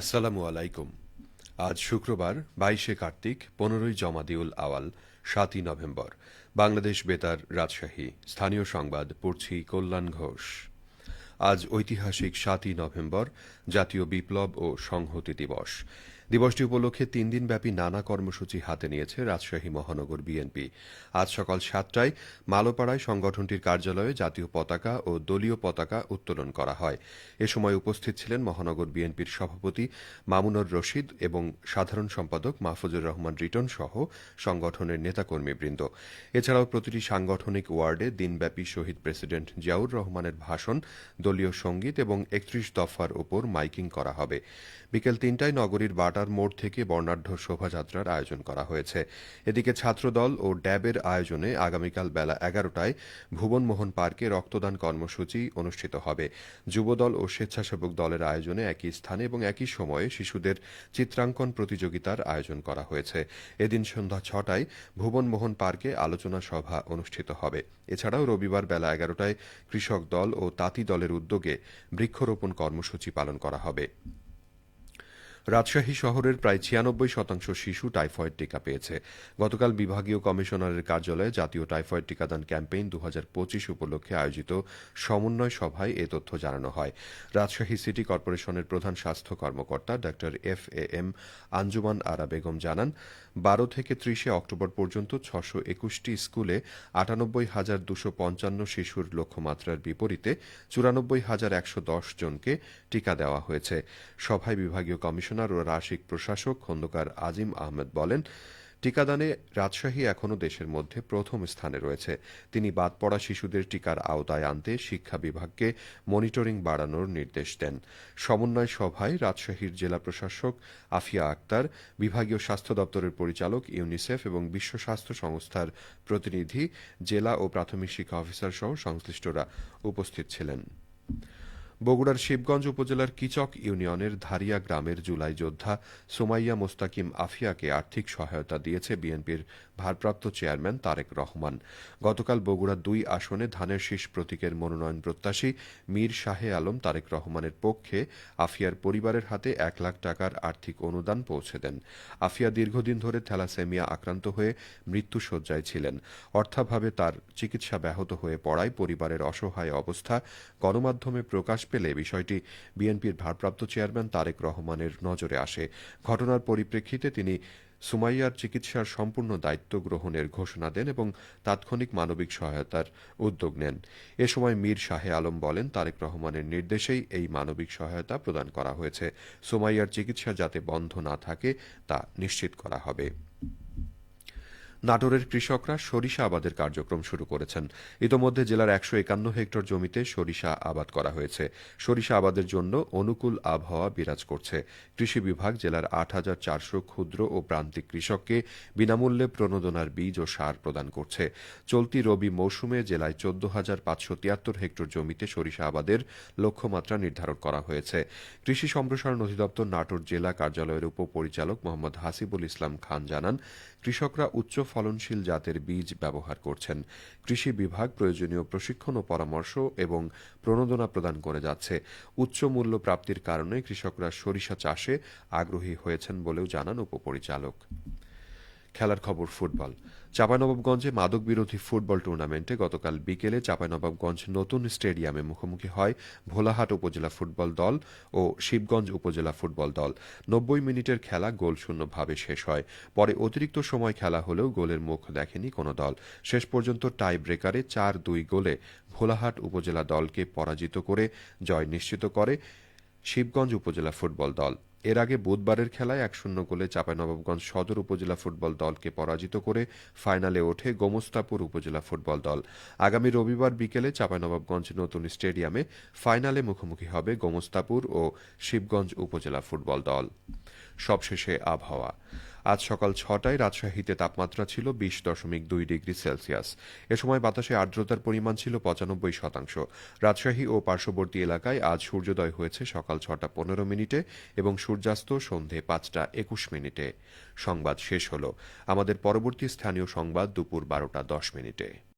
আসসালামু আলাইকুম। আজ শুক্রবার ২২শে কার্তিক, ১৫ই জমাদিউল আওয়াল, ৭ই নভেম্বর। বাংলাদেশ বেতার, রাজশাহী। স্থানীয় সংবাদ পড়ছি কল্যাণ ঘোষ। আজ ঐতিহাসিক ৭ই নভেম্বর, জাতীয় বিপ্লব ও সংহতি দিবস। দিবসটি উপলক্ষে ৩ দিনব্যাপী নানা কর্মসূচি হাতে নিয়েছে রাজশাহী মহানগর বিএনপি। আজ সকাল ৭টায় মালোপাড়ায় সংগঠনটির কার্যালয়ে জাতীয় পতাকা ও দলীয় পতাকা উত্তোলন করা হয়। এ সময় উপস্থিত ছিলেন মহানগর বিএনপির সভাপতি মামুনুর রশিদ এবং সাধারণ সম্পাদক মাহফুজুর রহমান রিটন সহ সংগঠনের নেতাকর্মীবৃন্দ। এছাড়াও প্রতিটি সাংগঠনিক ওয়ার্ডে দিনব্যাপী শহীদ প্রেসিডেন্ট জিয়াউর রহমানের ভাষণ, দলীয় সঙ্গীত এবং ৩১ দফার ওপর মাইকিং করা হবে। বিকেল ৩টায় নগরীর বাটার মোড় থেকে বর্ণাঢ্য শোভাযাত্রার আয়োজন করা হয়েছে। এদিকে ছাত্রদল ও ড্যাবের আয়োজনে আগামীকাল বেলা ১১টায় ভুবনমোহন পার্কে রক্তদান কর্মসূচি অনুষ্ঠিত হবে। যুবদল ও স্বেচ্ছাসেবক দলের আয়োজনে একই স্থানে এবং একই সময়ে শিশুদের চিত্রাঙ্কন প্রতিযোগিতার আয়োজন করা হয়েছে। এদিন সন্ধ্যা ৬টায় ভুবনমোহন পার্কে আলোচনা সভা অনুষ্ঠিত হবে। এছাড়াও রবিবার বেলা ১১টায় কৃষক দল ও তাঁতি দলের উদ্যোগে বৃক্ষরোপণ কর্মসূচি পালন করা হবে। রাজশাহী শহরের প্রায় ৯৬% শিশু টাইফয়েড টিকা পেয়েছে। গতকাল বিভাগীয় কমিশনারের কার্যালয়ে জাতীয় টাইফয়েড টিকাদান ক্যাম্পেইন ২০২৫ উপলক্ষে আয়োজিত সমন্বয় সভায় এ তথ্য জানানো হয়। রাজশাহী সিটি কর্পোরেশনের প্রধান স্বাস্থ্য কর্মকর্তা ডা FAM আঞ্জুমান আরা বেগম জানান, ১২ থেকে ৩০ অক্টোবর পর্যন্ত ৬২১টি স্কুলে ৯৮,২৫৫ শিশুর লক্ষ্যমাত্রার বিপরীতে ৯৪,১১০ জনকে টিকা দেওয়া হয়েছে। সভায় বিভাগীয় কমিশনার ও রাশিক প্রশাসক খন্দকার আজিম আহমেদ বলেন, টিকাদানে রাজশাহী এখনও দেশের মধ্যে প্রথম স্থানে রয়েছে। তিনি বাদ পড়া শিশুদের টিকার আওতায় আনতে শিক্ষা বিভাগকে মনিটরিং বাড়ানোর নির্দেশ দেন। সমন্বয় সভায় রাজশাহীর জেলা প্রশাসক আফিয়া আক্তার, বিভাগীয় স্বাস্থ্য দপ্তরের পরিচালক, ইউনিসেফ এবং বিশ্ব স্বাস্থ্য সংস্থার প্রতিনিধি, জেলা ও প্রাথমিক শিক্ষা অফিসার সহ সংশ্লিষ্টরা উপস্থিত ছিলেন। বগুড়ার শিবগঞ্জ উপজেলার কিচক ইউনিয়নের ধারিয়া গ্রামের জুলাই যোদ্ধা সুমাইয়া মোস্তাকিম আফিয়াকে আর্থিক সহায়তা দিয়েছে বিএনপির ভারপ্রাপ্ত চেয়ারম্যান তারেক রহমান। গতকাল বগুড়া ২ আসনে ধানের শীষ প্রতীকের মনোনয়ন প্রত্যাশী মীর শাহে আলম তারেক রহমানের পক্ষে আফিয়ার পরিবারের হাতে ১ লাখ টাকার আর্থিক অনুদান পৌঁছে দেন। আফিয়া দীর্ঘদিন ধরে থ্যালাসেমিয়া আক্রান্ত হয়ে মৃত্যুশয্যায় ছিলেন। অর্থাভাবে তার চিকিৎসা ব্যাহত হয়ে পড়ায় পরিবারের অসহায় অবস্থা গণমাধ্যমে প্রকাশ পেলে বিষয়টি বিএনপির ভারপ্রাপ্ত চেয়ারম্যান তারেক রহমানের নজরে আসে। ঘটনার পরিপ্রেক্ষিতে তিনি সুমাইয়ার চিকিৎসার সম্পূর্ণ দায়িত্ব গ্রহণের ঘোষণা দেন এবং তাৎক্ষণিক মানবিক সহায়তার উদ্যোগ নেন। এ সময় মীর শাহে আলম বলেন, তারেক রহমানের নির্দেশেই এই মানবিক সহায়তা প্রদান করা হয়েছে। সুমাইয়ার চিকিৎসা যাতে বন্ধ না থাকে তা নিশ্চিত করা হবে। নাটোরের কৃষকরা সরিষা আবাদের কার্যক্রম শুরু করেছেন। ইতোমধ্যে জেলার ১৫১ হেক্টর জমিতে সরিষা আবাদ করা হয়েছে। সরিষা আবাদের জন্য অনুকূল আবহাওয়া বিরাজ করছে। কৃষি বিভাগ জেলার ৮,৪০০ ক্ষুদ্র ও প্রান্তিক কৃষককে বিনামূল্যে প্রণোদনার বীজ ও সার প্রদান করছে। চলতি রবি মৌসুমে জেলায় ১৪,৫৭৩ হেক্টর জমিতে সরিষা আবাদের লক্ষ্যমাত্রা নির্ধারণ করা হয়েছে। কৃষি সম্প্রসারণ অধিদপ্তর নাটোর জেলা কার্যালয়ের উপপরিচালক মোহাম্মদ হাসিবুল ইসলাম খান জানান, কৃষকরা উচ্চ ফলনশীল জাতের বীজ ব্যবহার করছেন। কৃষি বিভাগ প্রয়োজনীয় প্রশিক্ষণ ও পরামর্শ এবং প্রণোদনা প্রদান করে যাচ্ছে। উচ্চ মূল্য প্রাপ্তির কারণে কৃষকরা সরিষা চাষে আগ্রহী হয়েছেন বলেও জানান উপপরিচালক। খেলার খবর ফুটবল। চাঁপাইনবাবগঞ্জে মাদক বিরোধী ফুটবল টুর্নামেন্টে গতকাল বিকেলে চাঁপাইনবাবগঞ্জ নতুন স্টেডিয়ামে মুখোমুখি হয় ভোলাহাট উপজেলা ফুটবল দল ও শিবগঞ্জ উপজেলা ফুটবল দল। ৯০ মিনিটের খেলা গোলশূন্যভাবে শেষ হয়। পরে অতিরিক্ত সময় খেলা হলেও গোলের মুখ দেখেনি কোনো দল। শেষ পর্যন্ত টাই ব্রেকারে ৪-২ গোলে ভোলাহাট উপজেলা দলকে পরাজিত করে জয় নিশ্চিত করে শিবগঞ্জ উপজেলা ফুটবল দল। এর আগে বুধবারের খেলায় ১-০ গোলে চাঁপাইনবাবগঞ্জ সদর উপজেলা ফুটবল দলকে পরাজিত করে ফাইনালে ওঠে গোমস্তাপুর উপজেলা ফুটবল দল। আগামী রবিবার বিকেলে চাঁপাইনবাবগঞ্জ নতুন স্টেডিয়ামে ফাইনালে মুখোমুখি হবে গোমস্তাপুর ও শিবগঞ্জ উপজেলা ফুটবল দল। সবশেষে আবহাওয়া। আজ সকাল ৬টায় রাজশাহীতে তাপমাত্রা ছিল ২০.২ ডিগ্রি সেলসিয়াস। এ সময় বাতাসে আর্দ্রতার পরিমাণ ছিল ৯৫%। রাজশাহী ও পার্শ্ববর্তী এলাকায় আজ সূর্যোদয় হয়েছে সকাল ৬টা ১৫ মিনিটে এবং সূর্যাস্ত সন্ধে ৫টা ২১ মিনিটে। সংবাদ শেষ হল। আমাদের পরবর্তী স্থানীয় সংবাদ দুপুর ১২টা ১০ মিনিটে।